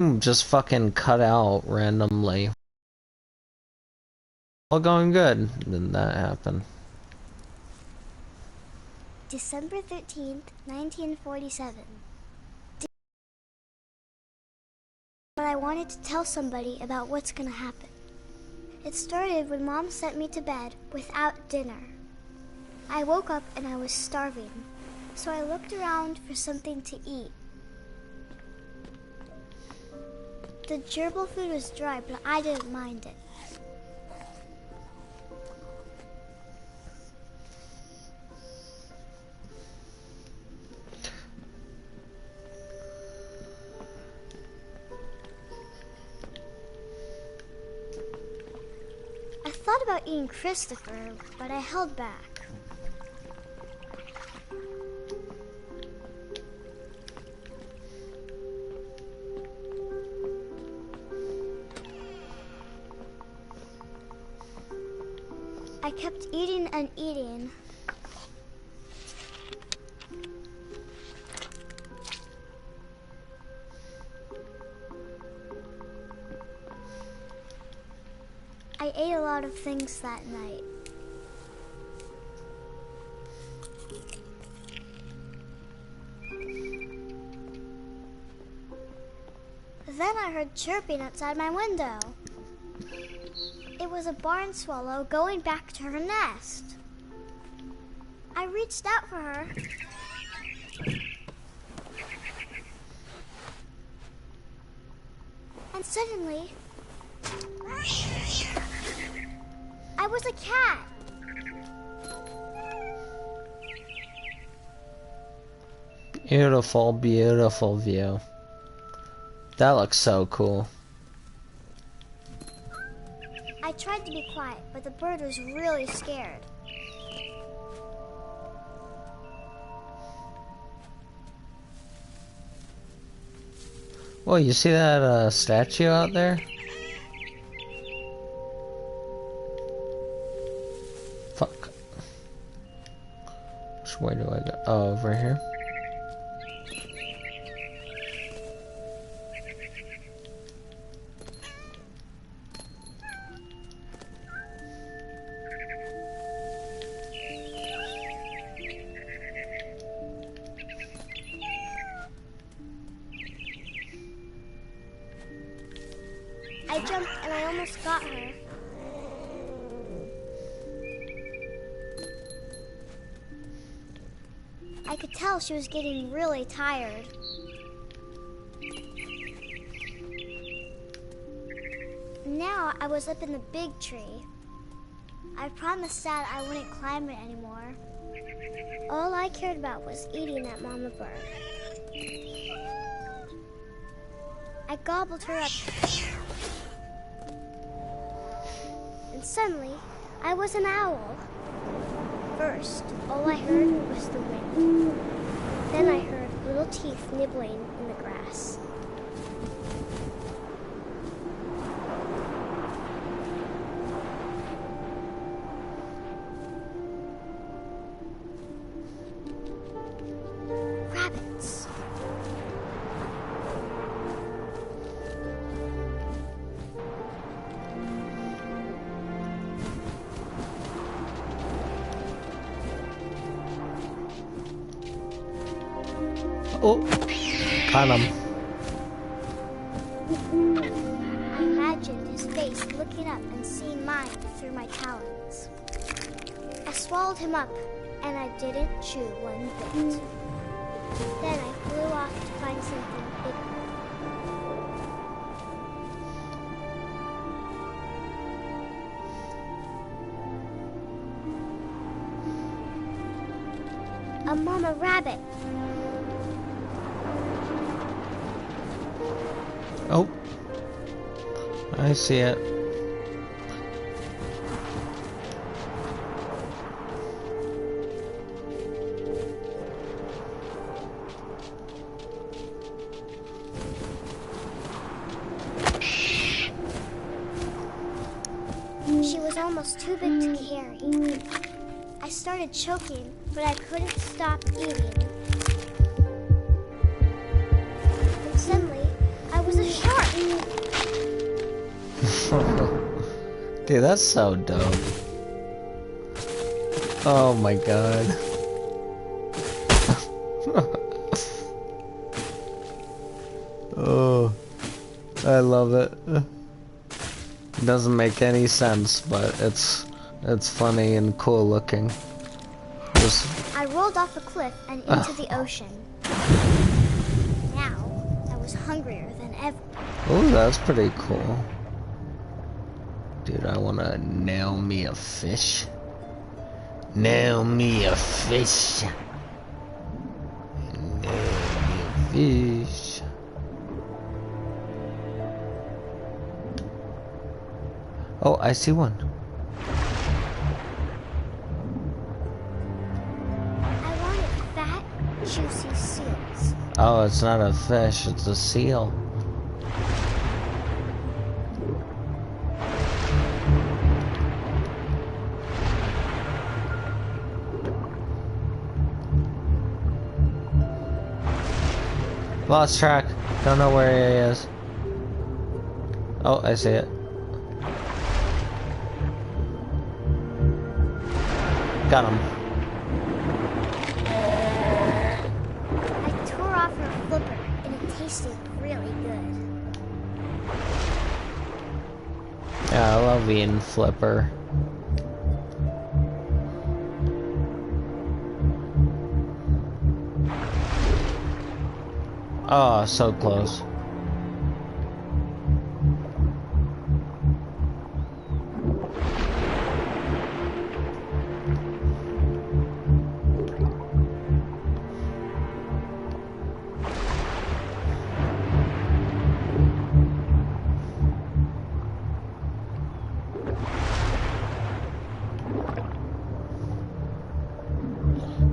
Just fucking cut out randomly. All going good. Then that happened. December 13th, 1947. But I wanted to tell somebody about what's gonna happen. It started when Mom sent me to bed without dinner. I woke up and I was starving, so I looked around for something to eat. The gerbil food was dry, but I didn't mind it. I thought about eating Christopher, but I held back. I kept eating and eating. I ate a lot of things that night. Then I heard chirping outside my window. It was a barn swallow going back to her nest. I reached out for her. And suddenly, I was a cat. Beautiful, beautiful view. That looks so cool. I tried to be quiet, but the bird was really scared. Whoa, you see that statue out there? Fuck. Which way do I go? Oh, over here. I jumped and I almost got her. I could tell she was getting really tired. Now I was up in the big tree. I promised Dad I wouldn't climb it anymore. All I cared about was eating that mama bird. I gobbled her up. And suddenly, I was an owl. First, all I heard was the wind. Then I heard little teeth nibbling in the grass. Rabbits. Oh, got him. I imagined his face looking up and seeing mine through my talons. I swallowed him up, and I didn't chew one bit. Then I flew off to find something bigger. A mama rabbit. Oh, I see it. She was almost too big to carry. I started choking, but I couldn't stop eating. And suddenly, I was a shark. Dude, that's so dope. Oh my god. Oh, I love it. It doesn't make any sense, but it's funny and cool looking. Just... I rolled off a cliff and into the ocean. Now, I was hungrier than ever. Oh, that's pretty cool. Dude, I wanna nail me a fish. Nail me a fish. Nail me a fish. Oh, I see one. I wanted fat, juicy seals. Oh, it's not a fish, it's a seal. Lost track. Don't know where he is. Oh, I see it. Got him. I tore off her flipper and it tasted really good. Yeah, I love eating flipper. Oh, so close.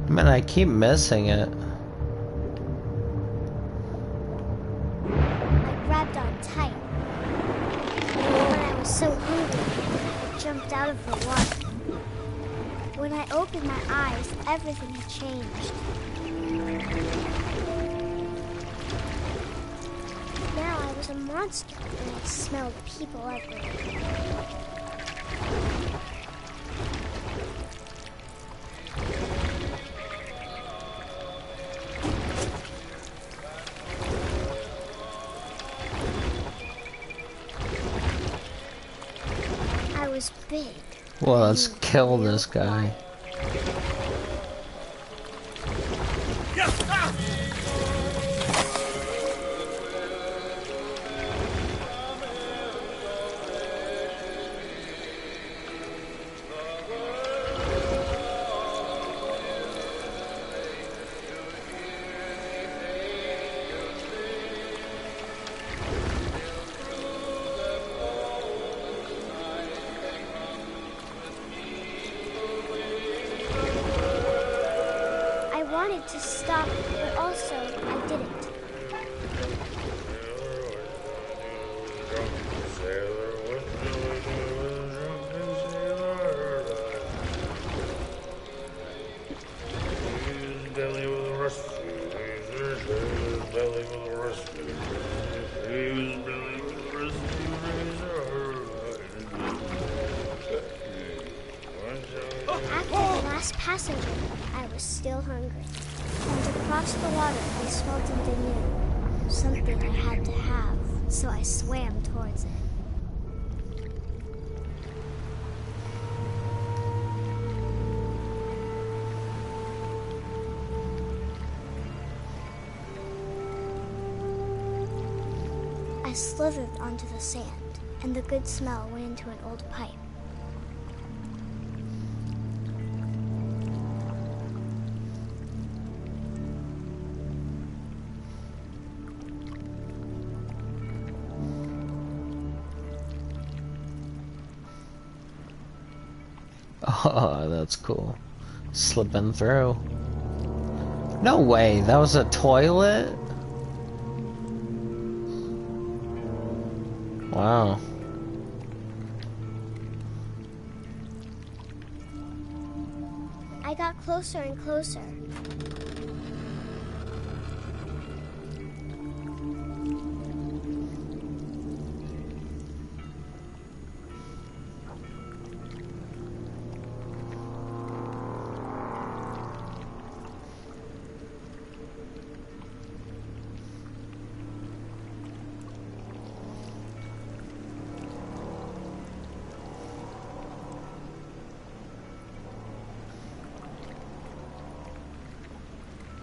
Man, I keep missing it. Grabbed on tight. When I was so hungry, I jumped out of the water. When I opened my eyes, everything had changed. Now I was a monster and I smelled people everywhere. I was big. Well, let's kill this guy. I wanted to stop, but also I didn't. After the last passenger, I was still hungry. And across the water, I smelled something new. Something I had to have, so I swam towards it. I slithered onto the sand, and the good smell went into an old pipe. Oh, that's cool. Slipping through. No way, that was a toilet? Wow. I got closer and closer.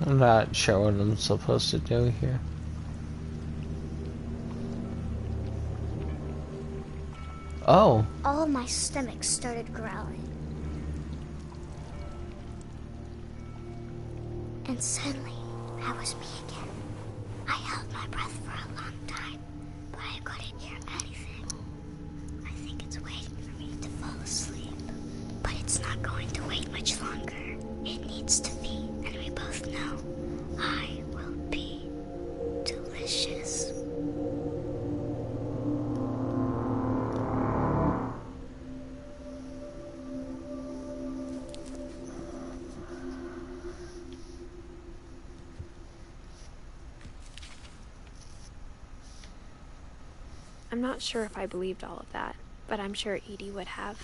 I'm not sure what I'm supposed to do here. Oh. All my stomach started growling. And suddenly, that was me again. I held my breath for a long time, but I couldn't hear anything. I think it's waiting for me to fall asleep. But it's not going to wait much longer. It needs to be, and we both know I will be delicious. I'm not sure if I believed all of that, but I'm sure Edie would have.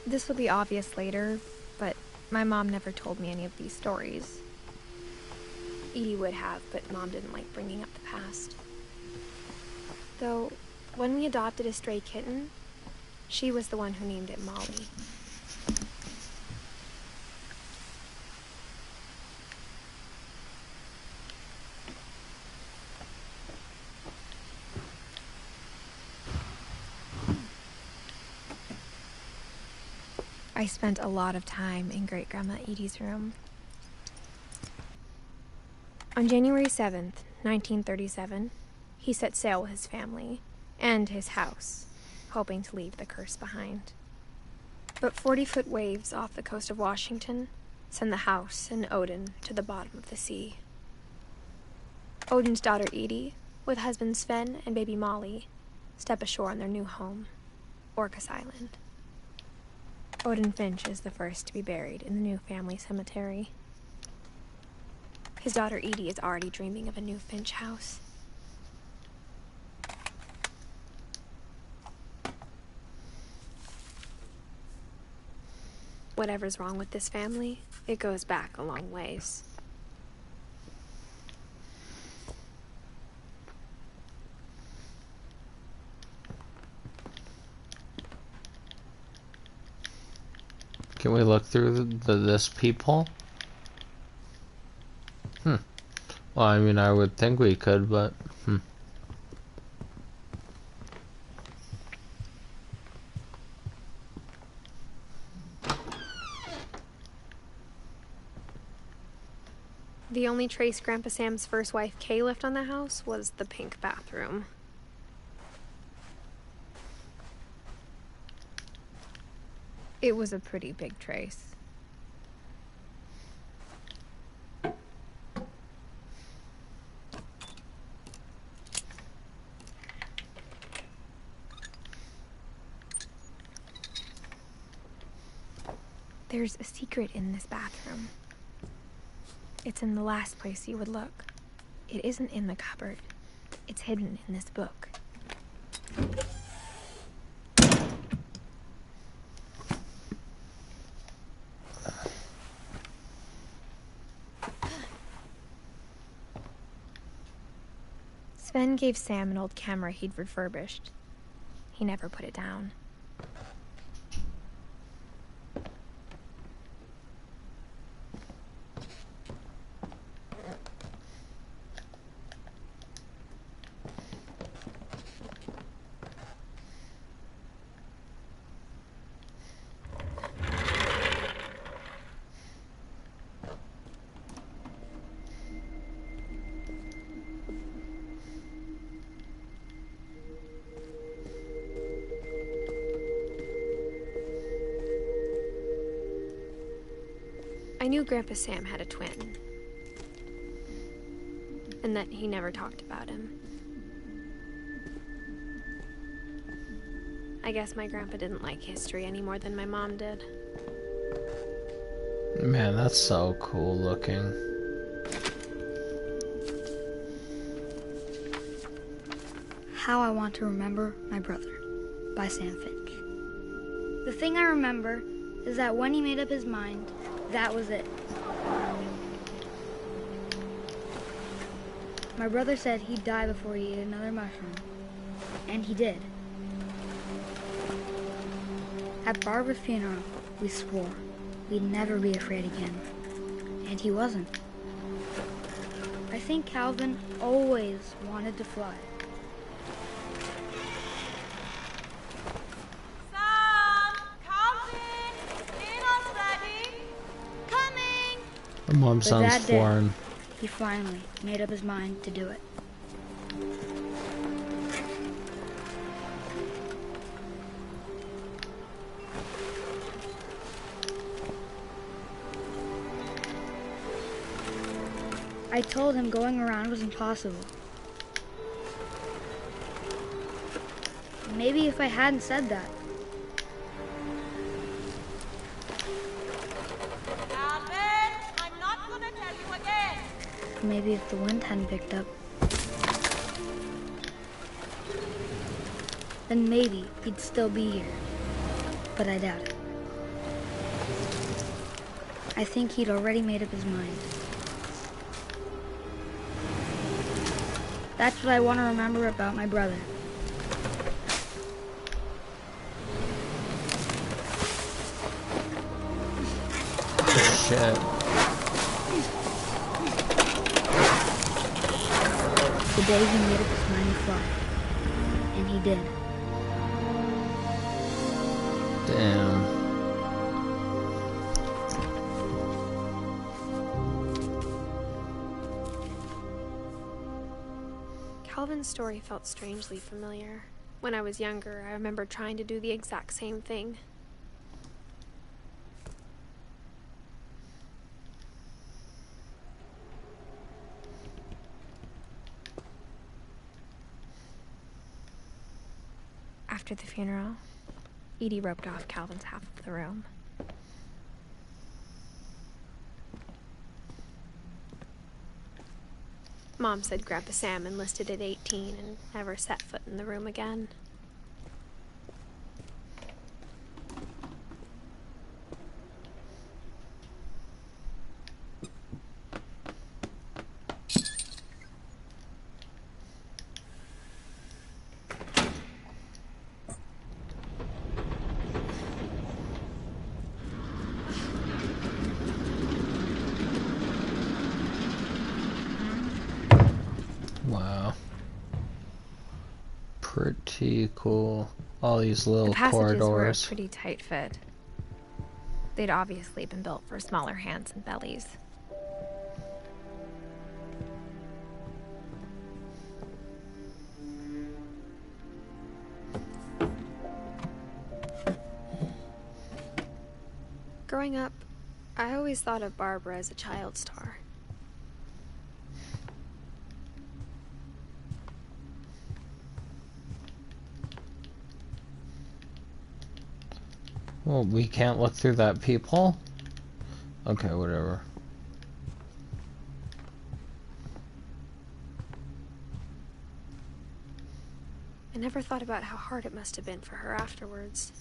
This will be obvious later, but my mom never told me any of these stories. Edie would have, but Mom didn't like bringing up the past. Though, when we adopted a stray kitten, she was the one who named it Molly. I spent a lot of time in Great-Grandma Edie's room. On January 7th, 1937, he set sail with his family and his house, hoping to leave the curse behind. But 40-foot waves off the coast of Washington send the house and Odin to the bottom of the sea. Odin's daughter Edie, with husband Sven and baby Molly, step ashore on their new home, Orcas Island. Odin Finch is the first to be buried in the new family cemetery. His daughter Edie is already dreaming of a new Finch house. Whatever's wrong with this family, it goes back a long ways. Can we look through this peephole? Well, I mean, I would think we could, but The only trace Grandpa Sam's first wife Kay left on the house was the pink bathroom. It was a pretty big trace. There's a secret in this bathroom. It's in the last place you would look. It isn't in the cupboard. It's hidden in this book. Sven gave Sam an old camera he'd refurbished. He never put it down. I knew Grandpa Sam had a twin, and that he never talked about him. I guess my grandpa didn't like history any more than my mom did. man, that's so cool looking. How I Want to Remember My Brother by Sam Finch. The thing I remember is that when he made up his mind, that was it. My brother said he'd die before he ate another mushroom. And he did. At Barbara's funeral, we swore we'd never be afraid again. And he wasn't. I think Calvin always wanted to fly. Sam! Calvin! Dinner's ready! Coming! My mom But sounds that day, foreign. he finally made up his mind to do it. I told him going around was impossible. Maybe if I hadn't said that, Calvin! I'm not gonna tell you again! maybe if the wind hadn't picked up, then maybe he'd still be here. But I doubt it. I think he'd already made up his mind. That's what I want to remember about my brother. Shit. The day he made up his mind to fly. And he did. Damn. Calvin's story felt strangely familiar. When I was younger, I remember trying to do the exact same thing. After the funeral, Edie roped off Calvin's half of the room. Mom said Grandpa Sam enlisted at 18 and never set foot in the room again. Wow. Pretty cool. All these The little passages were a corridors. pretty tight fit. They'd obviously been built for smaller hands and bellies. Growing up, I always thought of Barbara as a child star. Well, we can't look through that peephole? Okay, whatever. I never thought about how hard it must have been for her afterwards.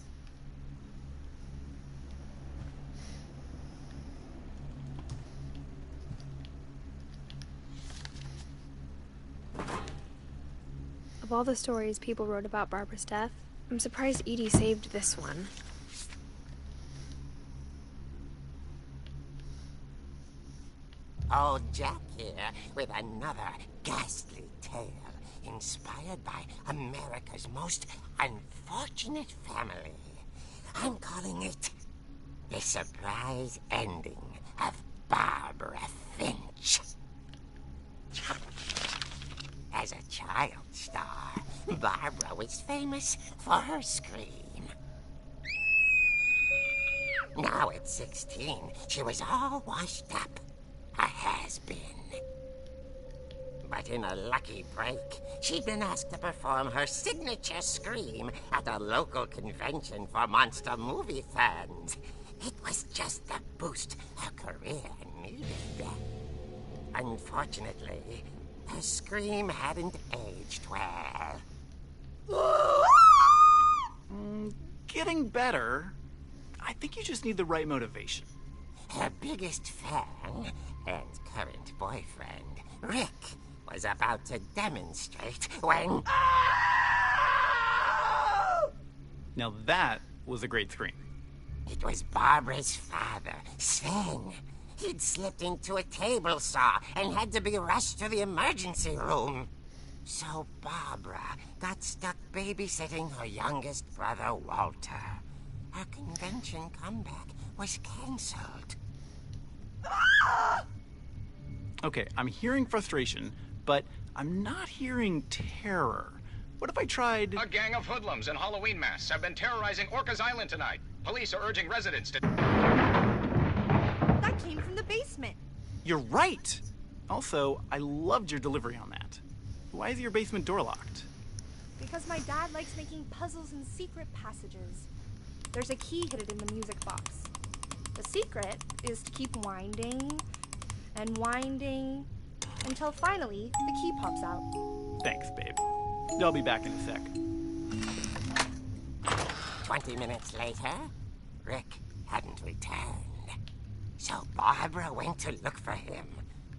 Of all the stories people wrote about Barbara's death, I'm surprised Edie saved this one. Old Jack here with another ghastly tale inspired by America's most unfortunate family. I'm calling it The Surprise Ending of Barbara Finch. As a child star, Barbara was famous for her scream. Now at 16, she was all washed up. A has-been. But in a lucky break, she'd been asked to perform her signature scream at a local convention for monster movie fans. It was just the boost her career needed. Unfortunately, her scream hadn't aged well. Getting better. think you just need the right motivation. Her biggest fan and current boyfriend, Rick, was about to demonstrate when... Now that was a great scream. It was Barbara's father, Sven. He'd slipped into a table saw and had to be rushed to the emergency room. So Barbara got stuck babysitting her youngest brother, Walter. Her convention comeback was cancelled. Okay, I'm hearing frustration, but I'm not hearing terror. What if I tried... A gang of hoodlums in Halloween masks have been terrorizing Orcas Island tonight. Police are urging residents to... That came from the basement. You're right! Also, I loved your delivery on that. Why is your basement door locked? Because my dad likes making puzzles and secret passages. There's a key hidden in the music box. The secret is to keep winding and winding until finally the key pops out. Thanks, babe. I'll be back in a sec. 20 minutes later, Rick hadn't returned. So Barbara went to look for him,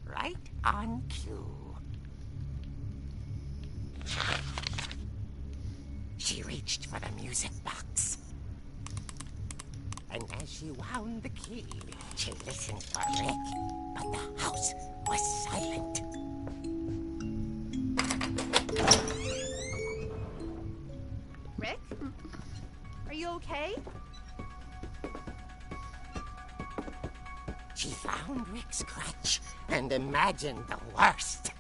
right on cue. She reached for the music box. And as she wound the key, she listened for Rick, but the house was silent. Rick? Are you okay? She found Rick's crutch and imagined the worst.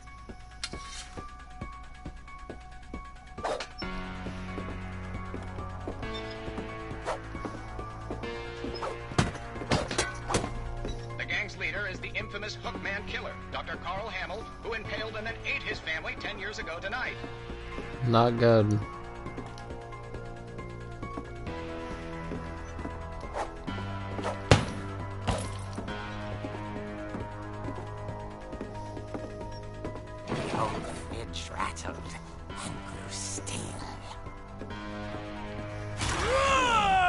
The gang's leader is the infamous Hookman killer, Dr. Carl Hamill, who impaled and then ate his family 10 years ago tonight. Not good. The old fridge rattled and grew still.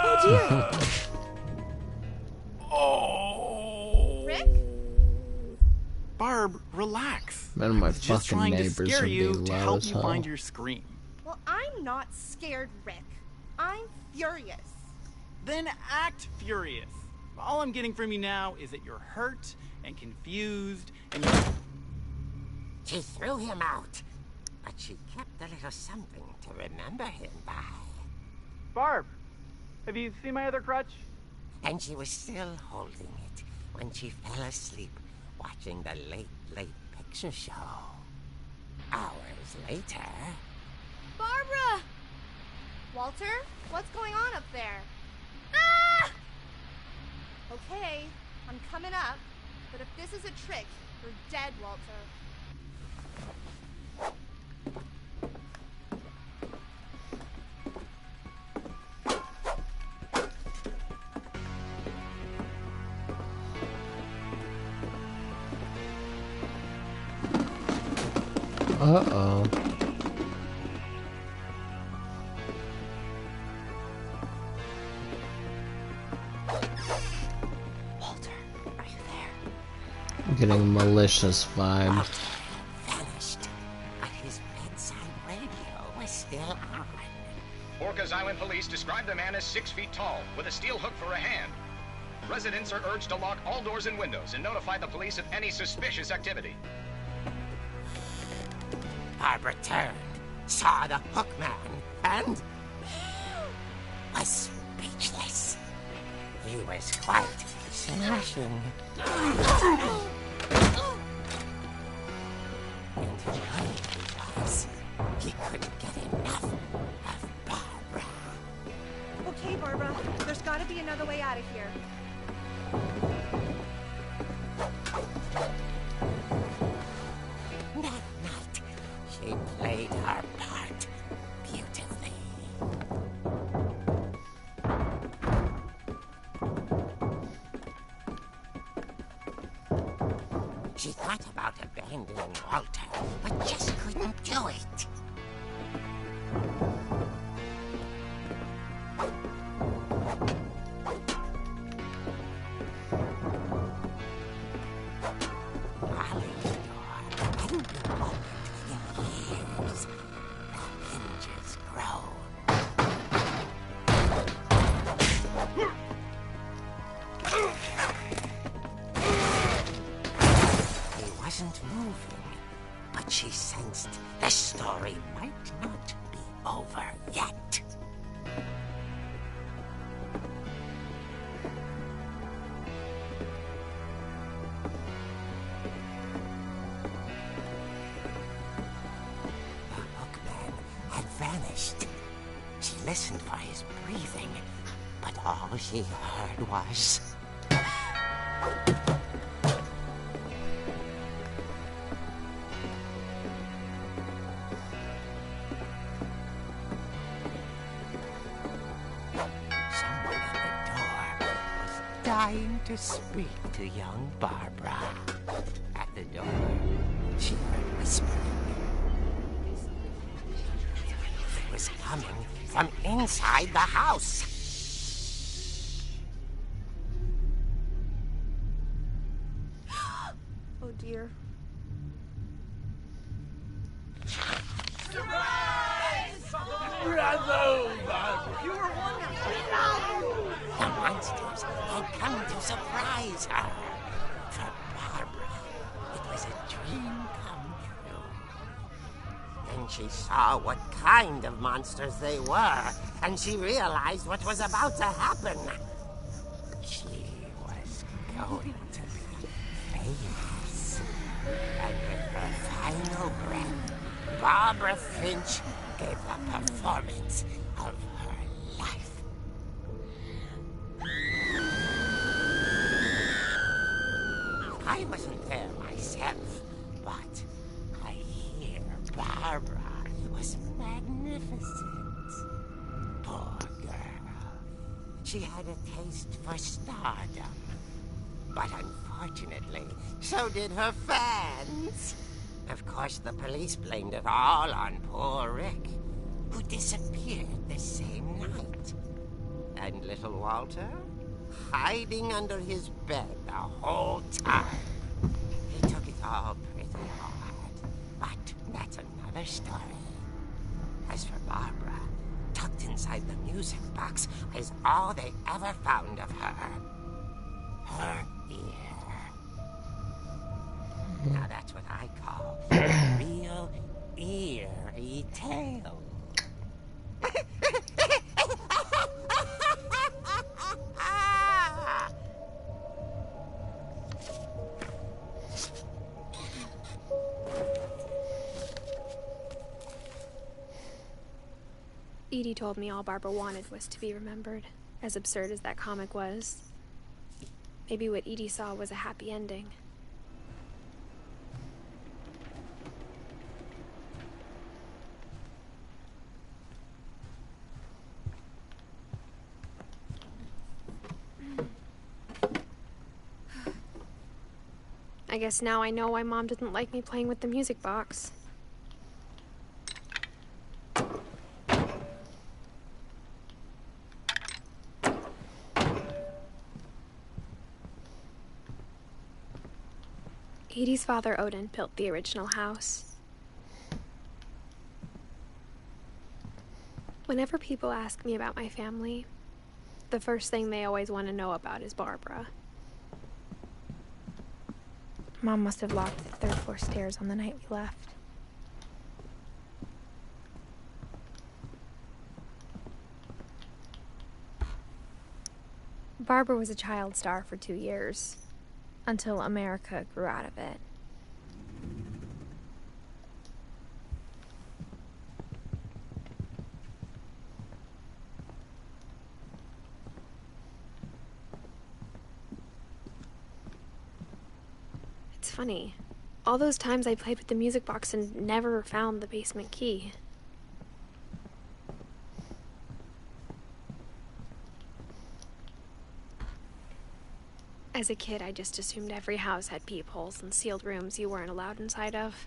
Oh dear! Oh! Rick? Barb, relax. Man, my I was just fucking trying to neighbors scare are you being to loud help as you hell. find your scream. Well, I'm not scared, Rick. I'm furious. Then act furious. All I'm getting from you now is that you're hurt and confused and you're... She threw him out, but she kept a little something to remember him by. Barb, have you seen my other crutch? And she was still holding it when she fell asleep watching the Late Late Picture Show. Hours later... Barbara! Walter, what's going on up there? Ah! Okay, I'm coming up, but if this is a trick, you're dead, Walter. Uh-oh. Walter, are you there? I'm getting a malicious vibe. vanished, but his bedside radio was still on. Orcas Island police describe the man as 6 feet tall, with a steel hook for a hand. Residents are urged to lock all doors and windows and notify the police of any suspicious activity. Barbara turned, saw the hook man, and was speechless. He was quite smashing. And the irony was, he couldn't get enough of Barbara. Okay, Barbara, there's gotta be another way out of here. That night, she played her part beautifully. She thought about abandoning Walter, but just couldn't do it. wasn't moving, but she sensed the story might not be over yet. The hookman had vanished. She listened for his breathing, but all she heard was... someone at the door was dying to speak to young Barbara. At the door, she heard whispering. It was coming from inside the house. Oh dear. The monsters had come to surprise her. For Barbara, it was a dream come true. Then she saw what kind of monsters they were, and she realized what was about to happen. She was going to be famous. And with her final breath, Barbara Finch gave the performance of her life. I wasn't there myself, but I hear Barbara was magnificent. Poor girl. She had a taste for stardom. But unfortunately, so did her fans. Of course, the police blamed it all on poor Rick, who disappeared the same night. And little Walter? Hiding under his bed the whole time. He took it all pretty hard, but that's another story. As for Barbara, tucked inside the music box was all they ever found of her. Her ear. Now that's what I call a real eerie tale. Edie told me all Barbara wanted was to be remembered, as absurd as that comic was. Maybe what Edie saw was a happy ending. I guess now I know why Mom didn't like me playing with the music box. Edie's father, Odin, built the original house. Whenever people ask me about my family, the first thing they always want to know about is Barbara. Mom must have locked the third floor stairs on the night we left. Barbara was a child star for 2 years, until America grew out of it. It's funny. All those times I played with the music box and never found the basement key. As a kid, I just assumed every house had peepholes and sealed rooms you weren't allowed inside of.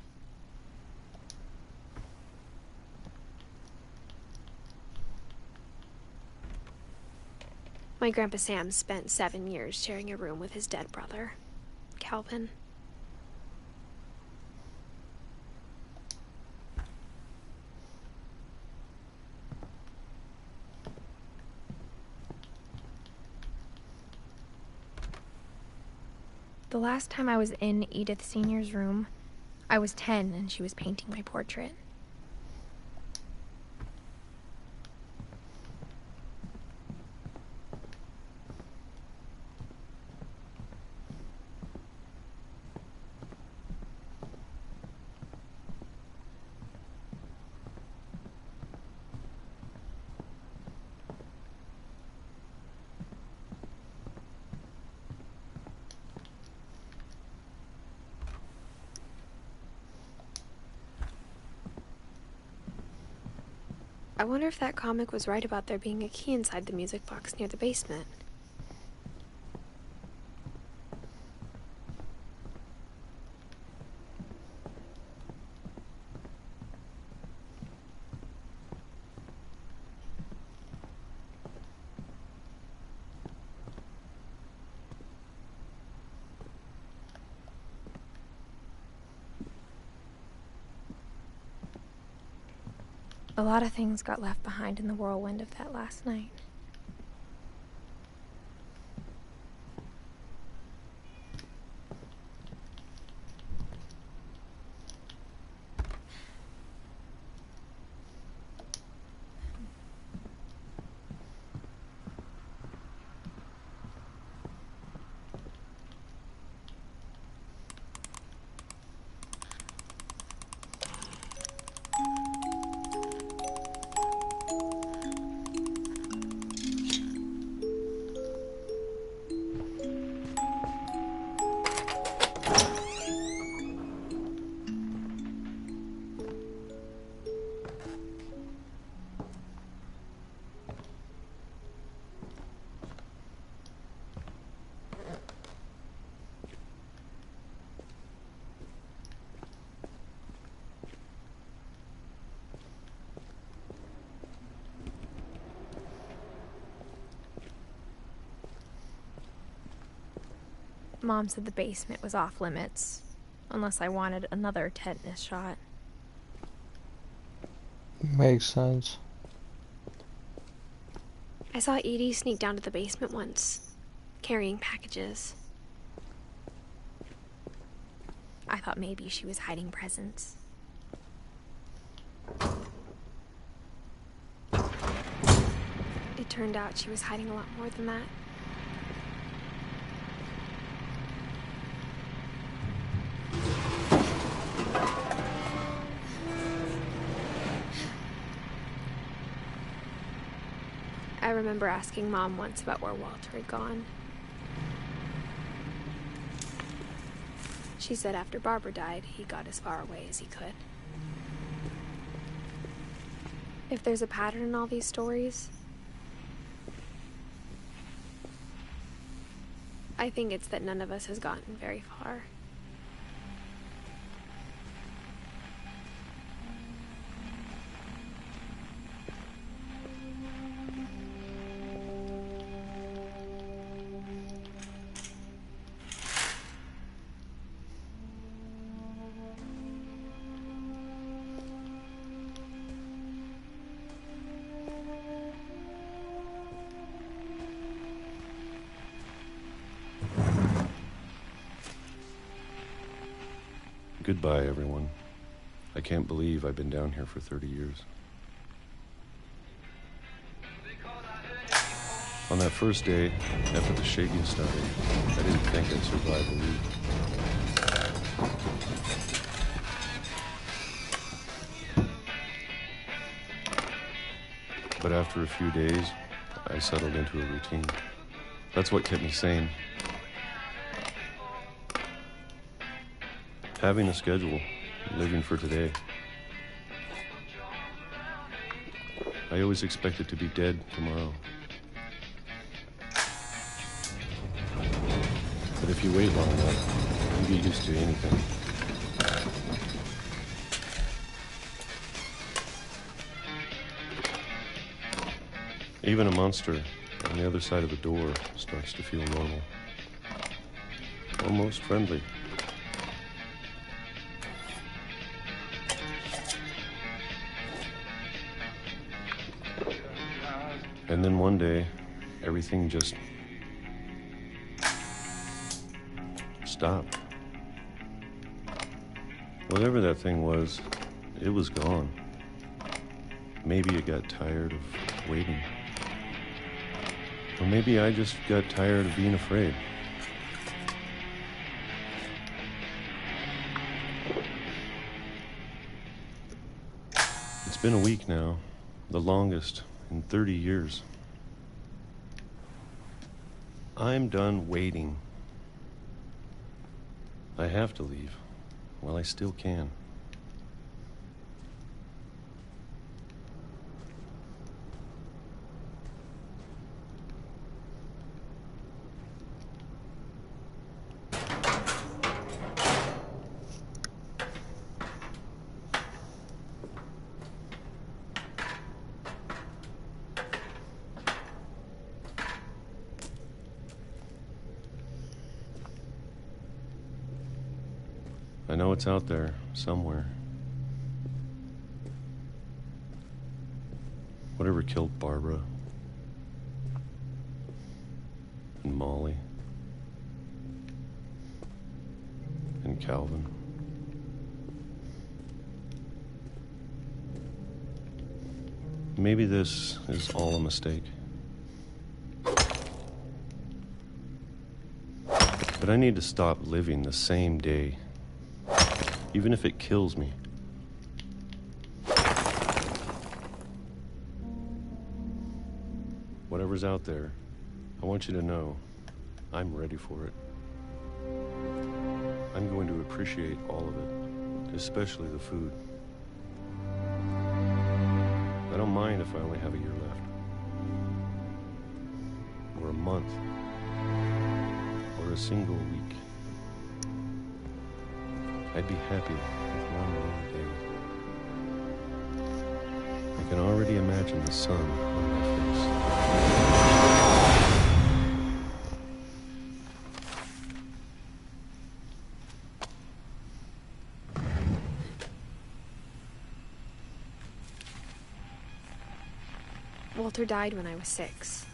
My Grandpa Sam spent 7 years sharing a room with his dead brother, Calvin. The last time I was in Edith Sr.'s room, I was 10 and she was painting my portrait. I wonder if that comic was right about there being a key inside the music box near the basement. A lot of things got left behind in the whirlwind of that last night. Mom said the basement was off limits, unless I wanted another tetanus shot. Makes sense. I saw Edie sneak down to the basement once, carrying packages. I thought maybe she was hiding presents. It turned out she was hiding a lot more than that. I remember asking Mom once about where Walter had gone. She said after Barbara died, he got as far away as he could. If there's a pattern in all these stories, I think it's that none of us has gotten very far. Goodbye, everyone. I can't believe I've been down here for 30 years. On that first day, after the shaking started, I didn't think I'd survive a week. But after a few days, I settled into a routine. That's what kept me sane. Having a schedule, living for today. I always expected to be dead tomorrow. But if you wait long enough, you get used to anything. Even a monster on the other side of the door starts to feel normal. Almost friendly. And then one day, everything just stop. Whatever that thing was, it was gone. Maybe it got tired of waiting. Or maybe I just got tired of being afraid. It's been a week now, the longest in 30 years. I'm done waiting. I have to leave. Well, I still can. I know it's out there, somewhere. Whatever killed Barbara. And Molly. And Calvin. Maybe this is all a mistake. But I need to stop living the same day. Even if it kills me. Whatever's out there, I want you to know I'm ready for it. I'm going to appreciate all of it, especially the food. I don't mind if I only have a year left. Or a month. Or a single week. I'd be happy with one more day. I can already imagine the sun on my face. Walter died when I was 6.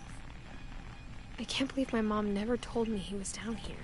I can't believe my mom never told me he was down here.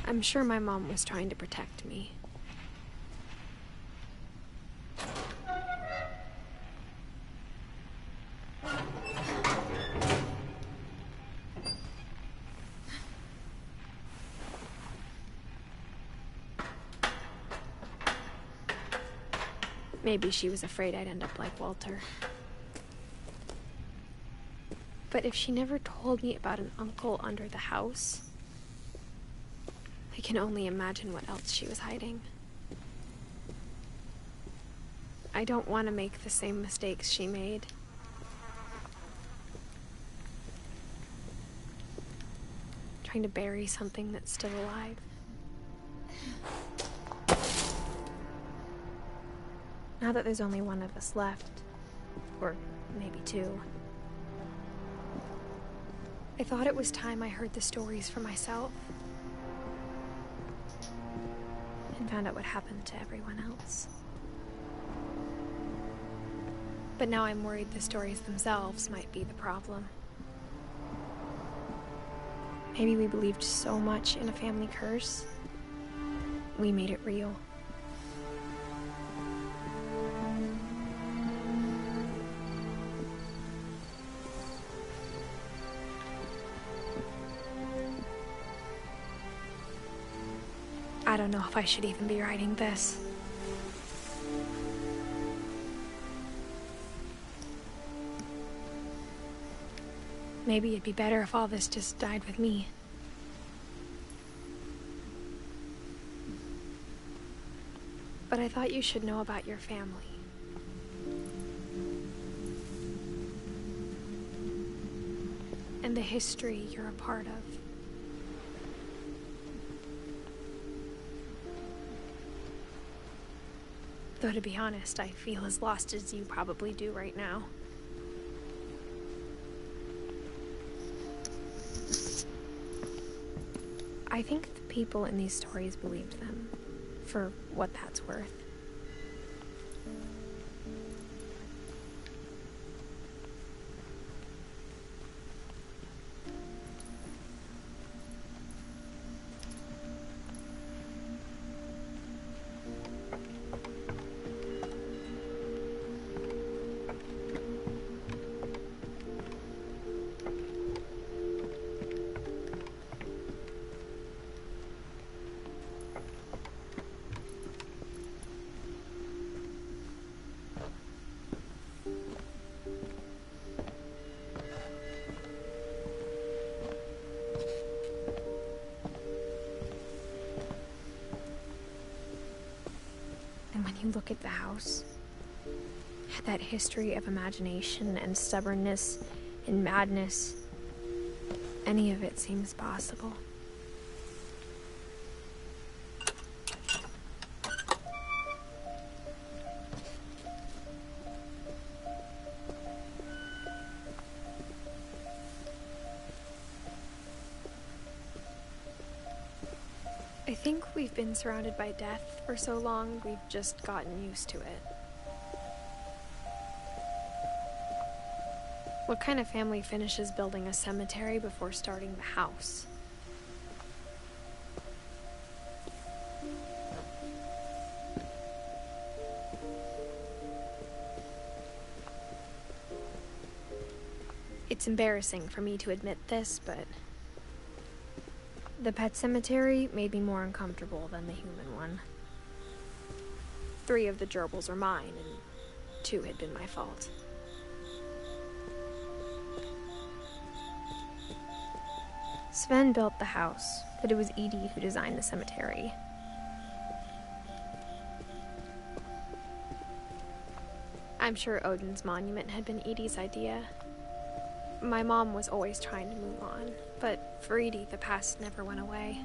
I'm sure my mom was trying to protect me. Maybe she was afraid I'd end up like Walter. But if she never told me about an uncle under the house, I can only imagine what else she was hiding. I don't want to make the same mistakes she made. Trying to bury something that's still alive. Now that there's only one of us left, or maybe two, I thought it was time I heard the stories for myself and found out what happened to everyone else. But now I'm worried the stories themselves might be the problem. Maybe we believed so much in a family curse, we made it real. I don't know if I should even be writing this. Maybe it'd be better if all this just died with me. But I thought you should know about your family. And the history you're a part of. Though to be honest, I feel as lost as you probably do right now. I think the people in these stories believed them, for what that's worth. When you look at the house, that history of imagination and stubbornness and madness, any of it seems possible. I think we've been surrounded by death for so long, we've just gotten used to it. What kind of family finishes building a cemetery before starting the house? It's embarrassing for me to admit this, but the pet cemetery made me more uncomfortable than the human one. 3 of the gerbils are mine, and 2 had been my fault. Sven built the house, but it was Edie who designed the cemetery. I'm sure Odin's monument had been Edie's idea. My mom was always trying to move on, but for Edie, the past never went away.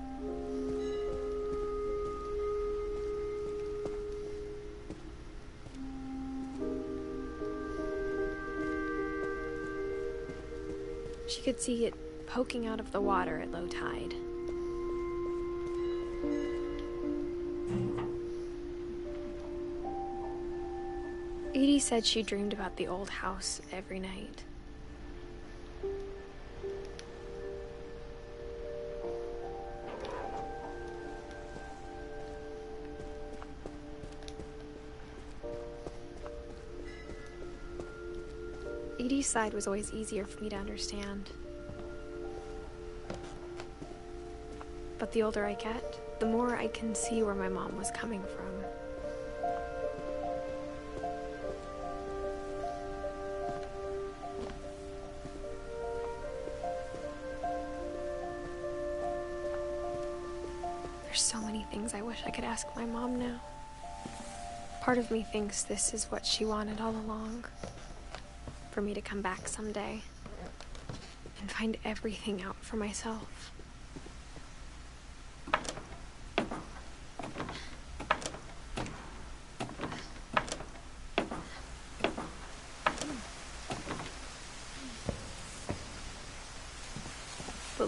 She could see it poking out of the water at low tide. Edie said she dreamed about the old house every night. Edie's side was always easier for me to understand. But the older I get, the more I can see where my mom was coming from. There's so many things I wish I could ask my mom now. Part of me thinks this is what she wanted all along. For me to come back someday and find everything out for myself.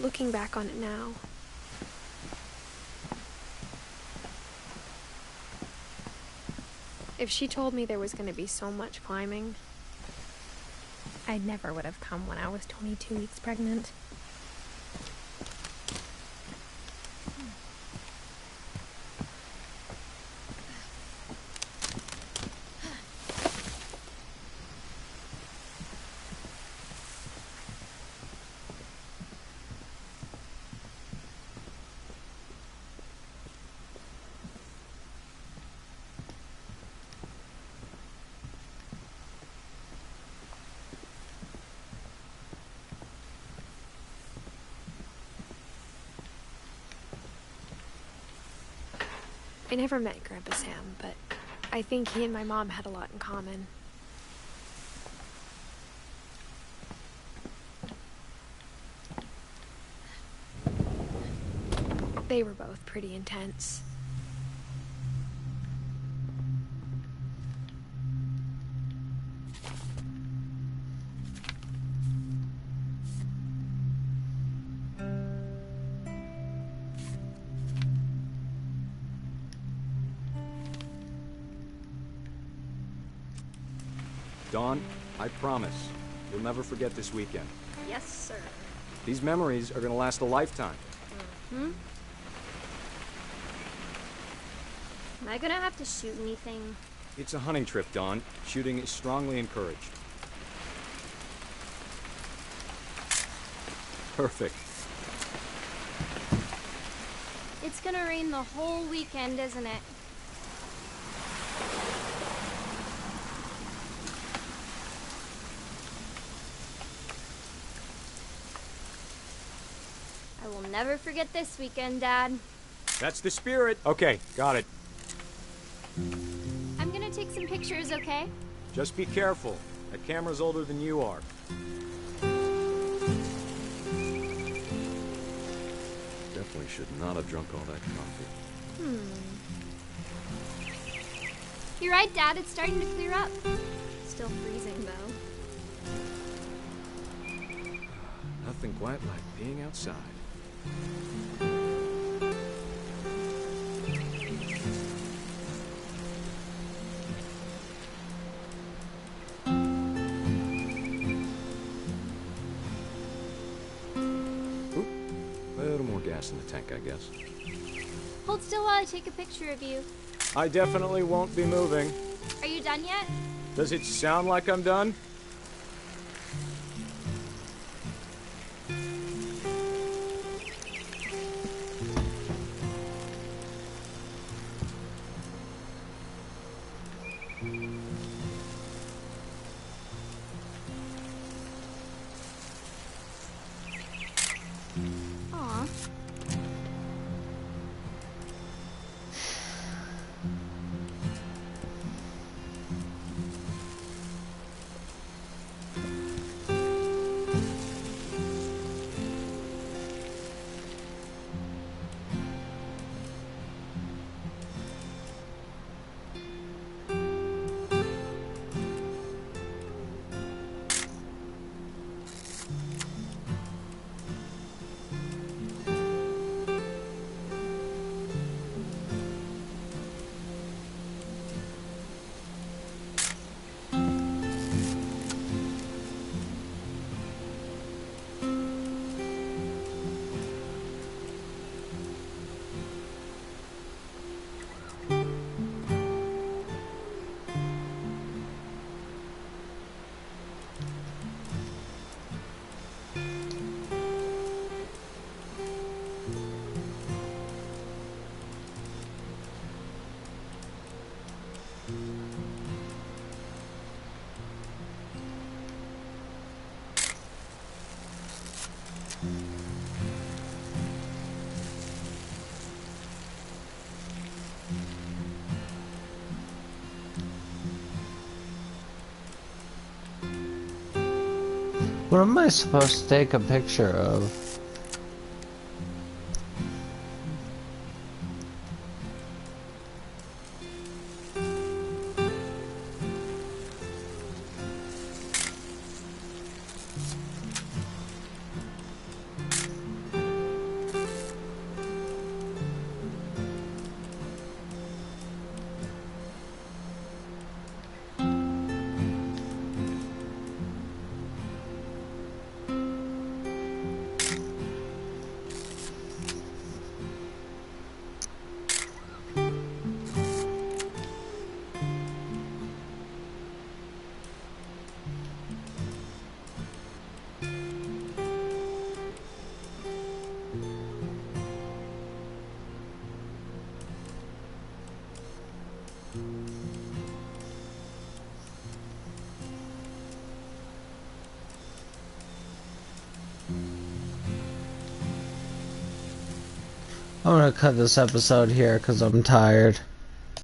But looking back on it now, if she told me there was going to be so much climbing, I never would have come when I was 22 weeks pregnant. I never met Grandpa Sam, but I think he and my mom had a lot in common. They were both pretty intense. Dawn, I promise, you'll never forget this weekend. Yes, sir. These memories are gonna last a lifetime. Am I gonna have to shoot anything? It's a hunting trip, Dawn. Shooting is strongly encouraged. Perfect. It's gonna rain the whole weekend, isn't it? I will never forget this weekend, Dad. That's the spirit. Okay, got it. I'm gonna take some pictures, okay? Just be careful. That camera's older than you are. Definitely should not have drunk all that coffee. You're right, Dad. It's starting to clear up. Still freezing, though. Nothing quite like being outside. Oop, a little more gas in the tank, I guess. Hold still while I take a picture of you. I definitely won't be moving. Are you done yet? Does it sound like I'm done? Aw. What am I supposed to take a picture of? I'm gonna cut this episode here because I'm tired.